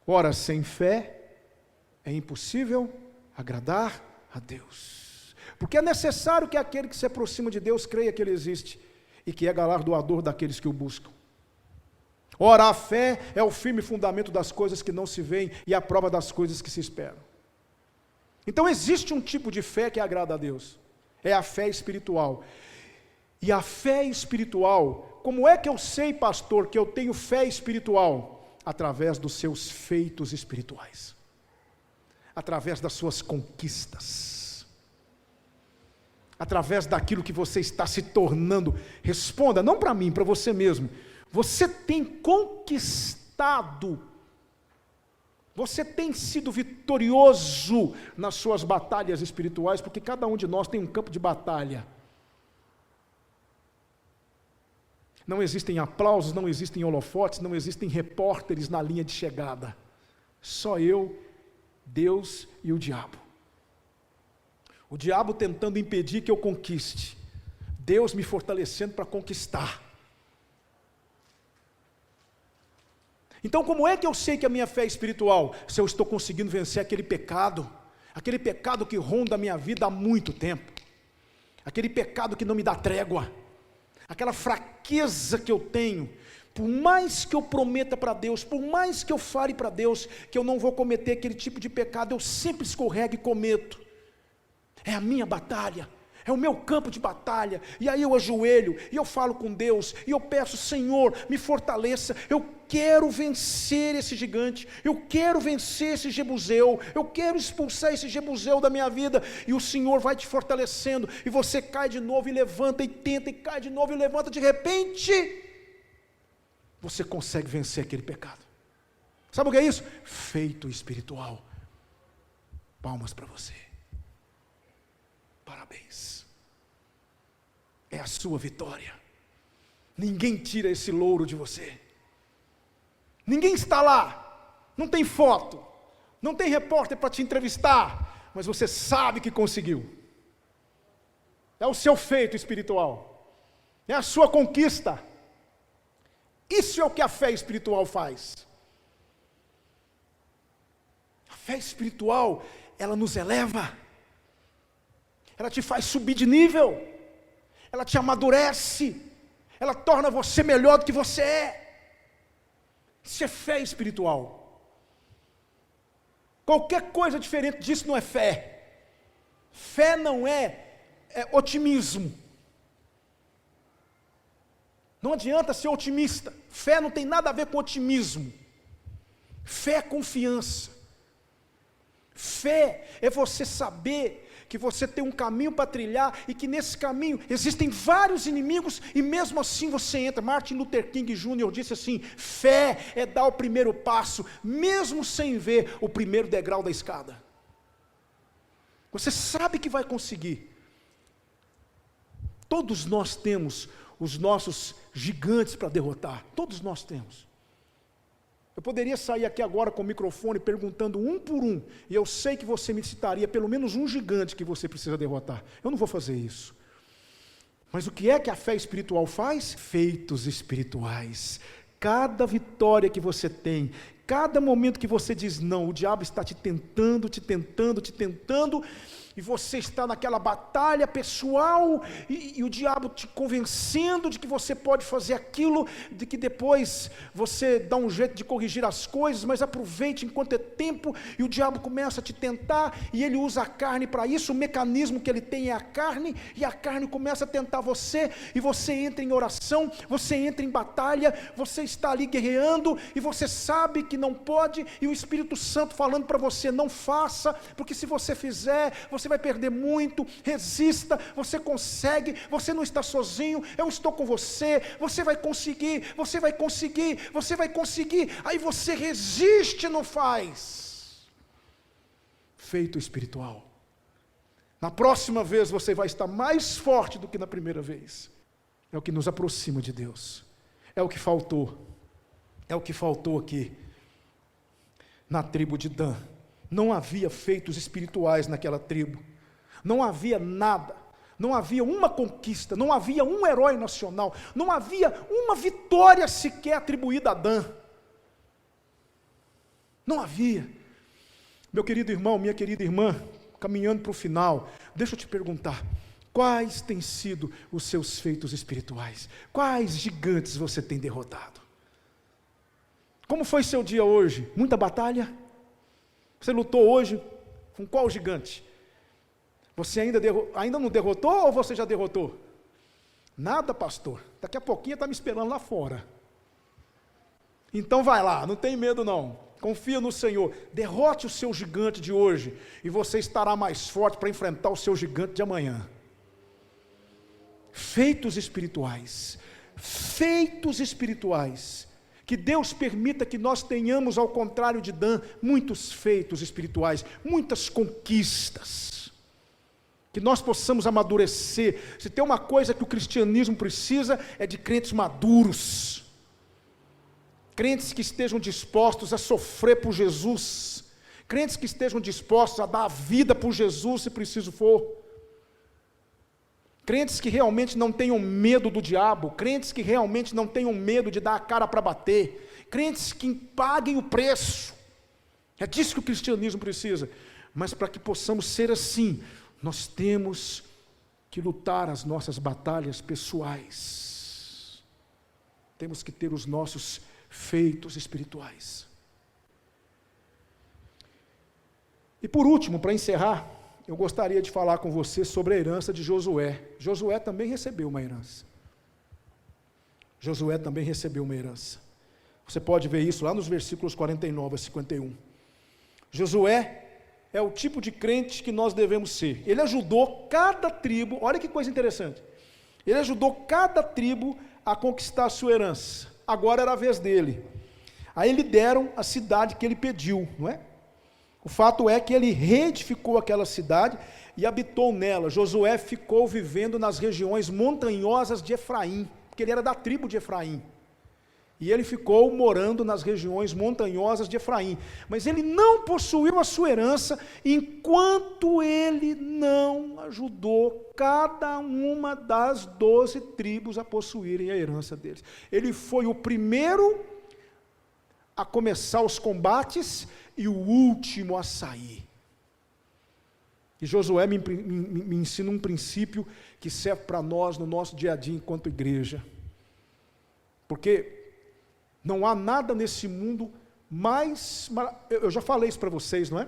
Ora, sem fé é impossível agradar a Deus, porque é necessário que aquele que se aproxima de Deus creia que Ele existe e que é galardoador daqueles que o buscam. Ora, a fé é o firme fundamento das coisas que não se veem e a prova das coisas que se esperam. Então existe um tipo de fé que agrada a Deus, é a fé espiritual. E a fé espiritual, como é que eu sei, pastor, que eu tenho fé espiritual? Através dos seus feitos espirituais, através das suas conquistas, através daquilo que você está se tornando. Responda, não para mim, para você mesmo. Você tem conquistado, você tem sido vitorioso nas suas batalhas espirituais, porque cada um de nós tem um campo de batalha. Não existem aplausos, não existem holofotes, não existem repórteres na linha de chegada. Só eu, Deus e o diabo. O diabo tentando impedir que eu conquiste, Deus me fortalecendo para conquistar. Então, como é que eu sei que a minha fé é espiritual? Se eu estou conseguindo vencer aquele pecado que ronda a minha vida há muito tempo, aquele pecado que não me dá trégua, aquela fraqueza que eu tenho, Por mais que eu prometa para Deus, por mais que eu fale para Deus que eu não vou cometer aquele tipo de pecado, eu sempre escorrego e cometo. É a minha batalha, é o meu campo de batalha, e aí eu ajoelho, e eu falo com Deus, e eu peço: Senhor, me fortaleça, eu quero vencer esse gigante, eu quero vencer esse jebuseu, eu quero expulsar esse jebuseu da minha vida, e o Senhor vai te fortalecendo, e você cai de novo e levanta, e tenta, e cai de novo e levanta, de repente, você consegue vencer aquele pecado. Sabe o que é isso? Feito espiritual. Palmas para você. Parabéns. É a sua vitória. Ninguém tira esse louro de você. Ninguém está lá. Não tem foto. Não tem repórter para te entrevistar. Mas você sabe que conseguiu. É o seu feito espiritual. É a sua conquista. Isso é o que a fé espiritual faz. A fé espiritual, ela nos eleva. Ela te faz subir de nível. Ela te amadurece. Ela torna você melhor do que você é. Isso é fé espiritual. Qualquer coisa diferente disso não é fé. Fé não é otimismo. Não adianta ser otimista. Fé não tem nada a ver com otimismo. Fé é confiança. Fé é você saber que você tem um caminho para trilhar e que nesse caminho existem vários inimigos e mesmo assim você entra. Martin Luther King Jr. disse assim: fé é dar o primeiro passo, mesmo sem ver o primeiro degrau da escada. Você sabe que vai conseguir. Todos nós temos os nossos gigantes para derrotar. Todos nós temos. Eu poderia sair aqui agora com o microfone perguntando um por um, e eu sei que você me citaria pelo menos um gigante que você precisa derrotar. Eu não vou fazer isso. Mas o que é que a fé espiritual faz? Feitos espirituais. Cada vitória que você tem, cada momento que você diz não, o diabo está te tentando, e você está naquela batalha pessoal, e o diabo te convencendo de que você pode fazer aquilo, de que depois você dá um jeito de corrigir as coisas, mas aproveite enquanto é tempo, e o diabo começa a te tentar, e ele usa a carne para isso, o mecanismo que ele tem é a carne, e a carne começa a tentar você, e você entra em oração, você entra em batalha, você está ali guerreando, e você sabe que não pode, e o Espírito Santo falando para você: não faça, porque se você fizer, você vai perder muito. Resista, você consegue, você não está sozinho, eu estou com você, você vai conseguir, você vai conseguir, você vai conseguir. Aí você resiste, não faz. Feito espiritual. Na próxima vez você vai estar mais forte do que na primeira vez. É o que nos aproxima de Deus. É o que faltou. É o que faltou aqui na tribo de Dan. Não havia feitos espirituais naquela tribo. Não havia nada. Não havia uma conquista. Não havia um herói nacional. Não havia uma vitória sequer atribuída a Dan. Não havia. Meu querido irmão, minha querida irmã, caminhando para o final, deixa eu te perguntar: quais têm sido os seus feitos espirituais? Quais gigantes você tem derrotado? Como foi seu dia hoje? Muita batalha? Você lutou hoje com qual gigante? Você ainda não derrotou ou você já derrotou? Nada, pastor. Daqui a pouquinho está me esperando lá fora. Então vai lá, não tem medo não. Confia no Senhor. Derrote o seu gigante de hoje e você estará mais forte para enfrentar o seu gigante de amanhã. Feitos espirituais. Feitos espirituais. Que Deus permita que nós tenhamos, ao contrário de Dan, muitos feitos espirituais, muitas conquistas. Que nós possamos amadurecer. Se tem uma coisa que o cristianismo precisa, é de crentes maduros. Crentes que estejam dispostos a sofrer por Jesus. Crentes que estejam dispostos a dar a vida por Jesus, se preciso for. Crentes que realmente não tenham medo do diabo, crentes que realmente não tenham medo de dar a cara para bater, crentes que paguem o preço. É disso que o cristianismo precisa. Mas para que possamos ser assim, nós temos que lutar as nossas batalhas pessoais. temos que ter os nossos feitos espirituais. E por último, para encerrar, eu gostaria de falar com você sobre a herança de Josué. Josué também recebeu uma herança. Josué também recebeu uma herança. Você pode ver isso lá nos versículos 49 a 51. Josué é o tipo de crente que nós devemos ser. Ele ajudou cada tribo, olha que coisa interessante. Ele ajudou cada tribo a conquistar a sua herança. Agora era a vez dele. Aí lhe deram a cidade que ele pediu, não é? O fato é que ele reedificou aquela cidade e habitou nela. Josué ficou vivendo nas regiões montanhosas de Efraim, porque ele era da tribo de Efraim. E ele ficou morando nas regiões montanhosas de Efraim. Mas ele não possuiu a sua herança enquanto ele não ajudou cada uma das 12 tribos a possuírem a herança deles. Ele foi o primeiro a começar os combates e o último a sair. E Josué me ensina um princípio que serve para nós no nosso dia a dia enquanto igreja. Porque não há nada nesse mundo mais... Eu já falei isso para vocês, não é?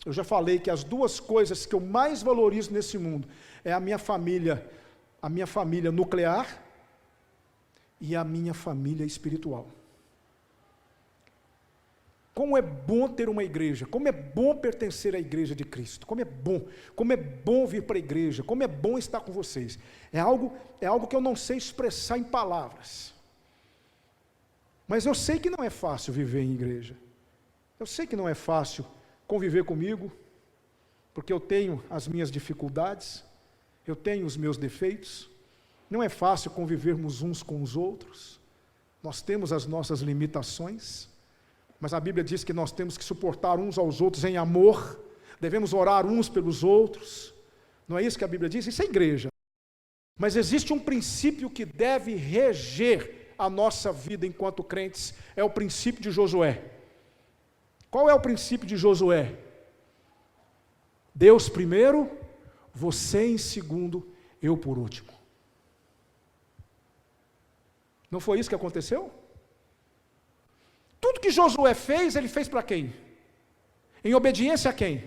Eu já falei que as duas coisas que eu mais valorizo nesse mundo é a minha família nuclear e a minha família espiritual. Como é bom ter uma igreja, como é bom pertencer à igreja de Cristo, como é bom vir para a igreja, como é bom estar com vocês. É algo que eu não sei expressar em palavras. Mas eu sei que não é fácil viver em igreja. Eu sei que não é fácil conviver comigo, porque eu tenho as minhas dificuldades, eu tenho os meus defeitos. Não é fácil convivermos uns com os outros. Nós temos as nossas limitações. Mas a Bíblia diz que nós temos que suportar uns aos outros em amor, devemos orar uns pelos outros. Não é isso que a Bíblia diz? Isso é igreja. Mas existe um princípio que deve reger a nossa vida enquanto crentes, é o princípio de Josué. Qual é o princípio de Josué? Deus primeiro, você em segundo, eu por último. Não foi isso que aconteceu? Tudo que Josué fez, ele fez para quem? Em obediência a quem?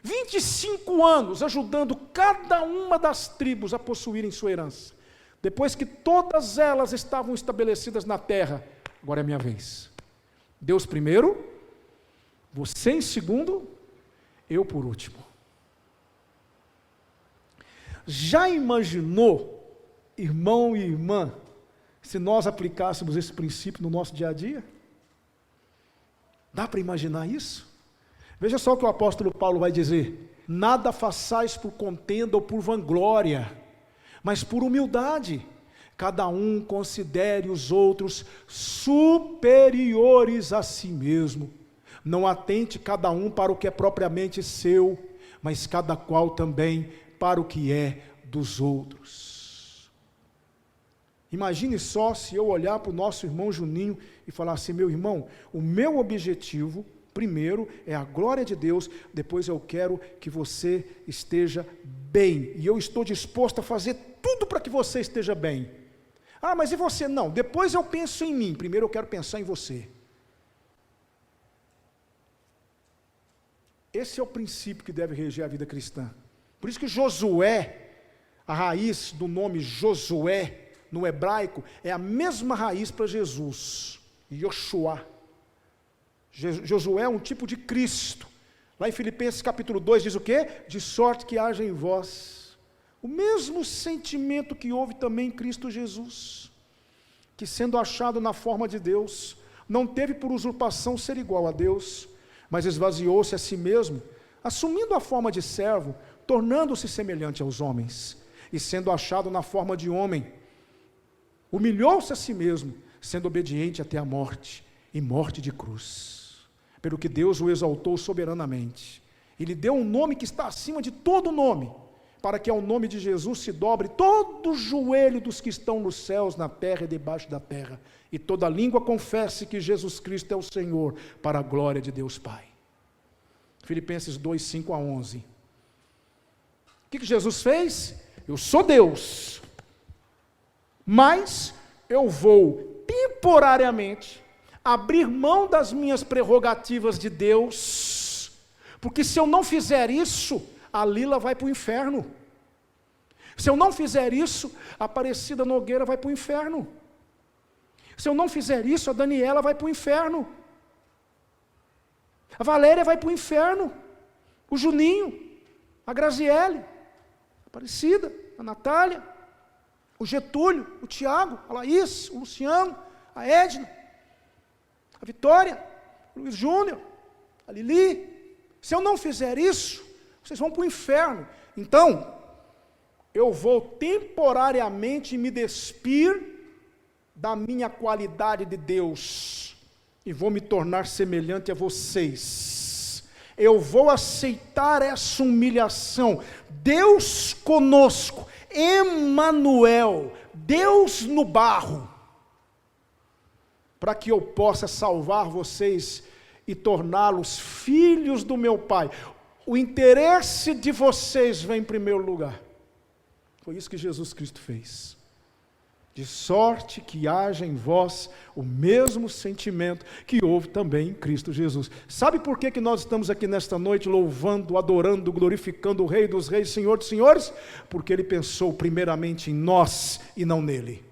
25 anos ajudando cada uma das tribos a possuírem sua herança. Depois que todas elas estavam estabelecidas na terra, agora é minha vez. Deus primeiro, você em segundo, eu por último. Já imaginou, irmão e irmã, se nós aplicássemos esse princípio no nosso dia a dia? Dá para imaginar isso? Veja só o que o apóstolo Paulo vai dizer: nada façais por contenda ou por vanglória, mas por humildade, cada um considere os outros superiores a si mesmo. Não atente cada um para o que é propriamente seu, mas cada qual também para o que é dos outros. Imagine só se eu olhar para o nosso irmão Juninho e falar assim: meu irmão, o meu objetivo, primeiro, é a glória de Deus, depois eu quero que você esteja bem, e eu estou disposto a fazer tudo para que você esteja bem. Ah, mas e você? Não, depois eu penso em mim, primeiro eu quero pensar em você. Esse é o princípio que deve reger a vida cristã. Por isso que Josué, a raiz do nome Josué, no hebraico, é a mesma raiz para Jesus, Yoshua. Josué é um tipo de Cristo. Lá em Filipenses capítulo 2 diz o quê? De sorte que haja em vós o mesmo sentimento que houve também em Cristo Jesus, que sendo achado na forma de Deus, não teve por usurpação ser igual a Deus, mas esvaziou-se a si mesmo, assumindo a forma de servo, tornando-se semelhante aos homens, e sendo achado na forma de homem, humilhou-se a si mesmo, sendo obediente até a morte, e morte de cruz. Pelo que Deus o exaltou soberanamente, e lhe deu um nome que está acima de todo nome, para que ao nome de Jesus se dobre todo o joelho dos que estão nos céus, na terra e debaixo da terra, e toda língua confesse que Jesus Cristo é o Senhor, para a glória de Deus Pai. Filipenses 2, 5 a 11. O que Jesus fez? Eu sou Deus. mas eu vou temporariamente abrir mão das minhas prerrogativas de Deus, porque se eu não fizer isso, a Lila vai para o inferno. Se eu não fizer isso, a Aparecida Nogueira vai para o inferno. Se eu não fizer isso, a Daniela vai para o inferno. A Valéria vai para o inferno. O Juninho, a Graziele, a Aparecida, a Natália, o Getúlio, o Tiago, a Laís, o Luciano, a Edna, a Vitória, o Luiz Júnior, a Lili. Se eu não fizer isso, vocês vão para o inferno. Então, eu vou temporariamente me despir da minha qualidade de Deus e vou me tornar semelhante a vocês. Eu vou aceitar essa humilhação. Deus conosco, Emanuel, Deus no barro, para que eu possa salvar vocês e torná-los filhos do meu Pai. O interesse de vocês vem em primeiro lugar. Foi isso que Jesus Cristo fez. De sorte que haja em vós o mesmo sentimento que houve também em Cristo Jesus. Sabe por que nós estamos aqui nesta noite louvando, adorando, glorificando o Rei dos Reis, Senhor dos Senhores? Porque Ele pensou primeiramente em nós e não nele.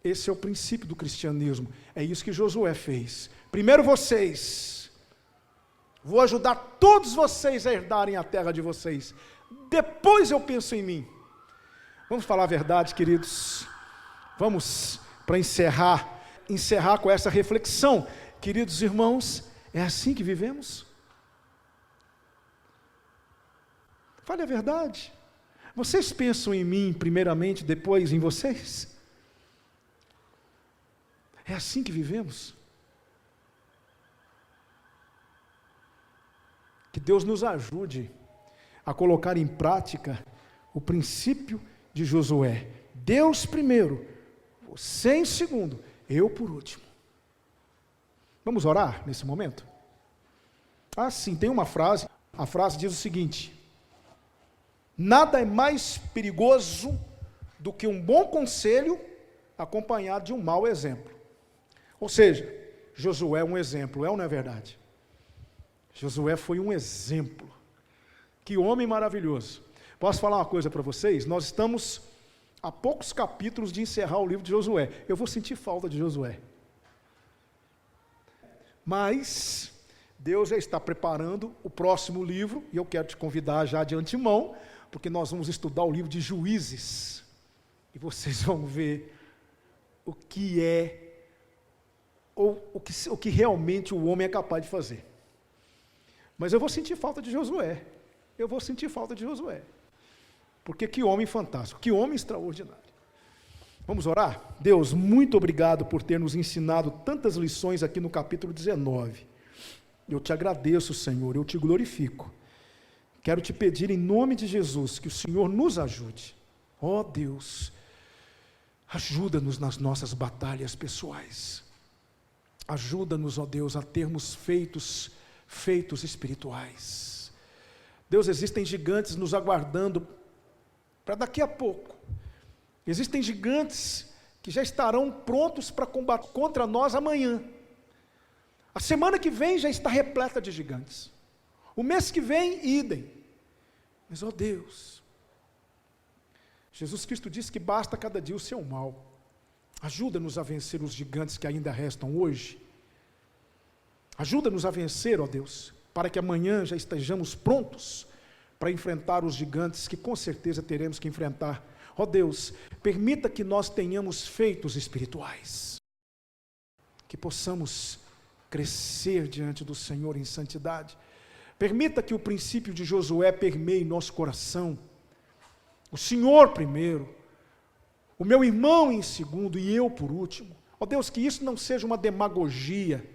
Esse é o princípio do cristianismo. É isso que Josué fez. Primeiro vocês. Vou ajudar todos vocês a herdarem a terra de vocês. Depois eu penso em mim. Vamos falar a verdade, queridos. Vamos, para encerrar com essa reflexão. Queridos irmãos, é assim que vivemos? Fale a verdade. Vocês pensam em mim primeiramente, depois em vocês? É assim que vivemos? Que Deus nos ajude a colocar em prática o princípio de Josué. Deus primeiro, você em segundo, eu por último. Vamos orar nesse momento? Ah, sim, tem uma frase. A frase diz o seguinte: nada é mais perigoso do que um bom conselho acompanhado de um mau exemplo. Ou seja, Josué é um exemplo, é ou não é verdade? Josué foi um exemplo. Que homem maravilhoso. Posso falar uma coisa para vocês? Nós estamos a poucos capítulos de encerrar o livro de Josué. Eu vou sentir falta de Josué. Mas Deus já está preparando o próximo livro, e eu quero te convidar já de antemão, porque nós vamos estudar o livro de Juízes. E vocês vão ver o que é, ou o que realmente o homem é capaz de fazer. Mas eu vou sentir falta de Josué. Eu vou sentir falta de Josué. Porque que homem fantástico, que homem extraordinário. Vamos orar? Deus, muito obrigado por ter nos ensinado tantas lições aqui no capítulo 19. Eu te agradeço, Senhor, eu te glorifico. Quero te pedir em nome de Jesus que o Senhor nos ajude. Ó Deus, ajuda-nos nas nossas batalhas pessoais. Ajuda-nos, ó Deus, a termos feitos espirituais. Deus, existem gigantes nos aguardando para daqui a pouco. Existem gigantes que já estarão prontos para combater contra nós amanhã. A semana que vem já está repleta de gigantes. O mês que vem, idem. Mas, ó Deus, Jesus Cristo disse que basta cada dia o seu mal. Ajuda-nos a vencer os gigantes que ainda restam hoje. Ajuda-nos a vencer, ó Deus, para que amanhã já estejamos prontos para enfrentar os gigantes que com certeza teremos que enfrentar. Ó Deus, permita que nós tenhamos feitos espirituais, que possamos crescer diante do Senhor em santidade. Permita que o princípio de Josué permeie nosso coração. O Senhor primeiro, o meu irmão em segundo e eu por último. Ó Deus, que isso não seja uma demagogia,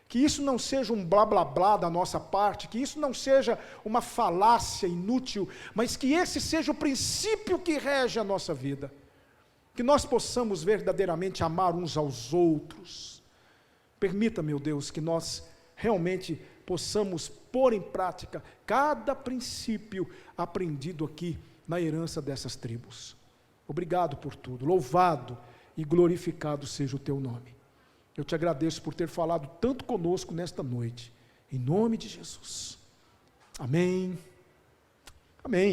que isso não seja um blá blá blá da nossa parte, que isso não seja uma falácia inútil, mas que esse seja o princípio que rege a nossa vida. Que nós possamos verdadeiramente amar uns aos outros. Permita, meu Deus, que nós realmente possamos pôr em prática cada princípio aprendido aqui na herança dessas tribos. Obrigado por tudo. Louvado e glorificado seja o teu nome. Eu te agradeço por ter falado tanto conosco nesta noite. Em nome de Jesus. Amém. Amém.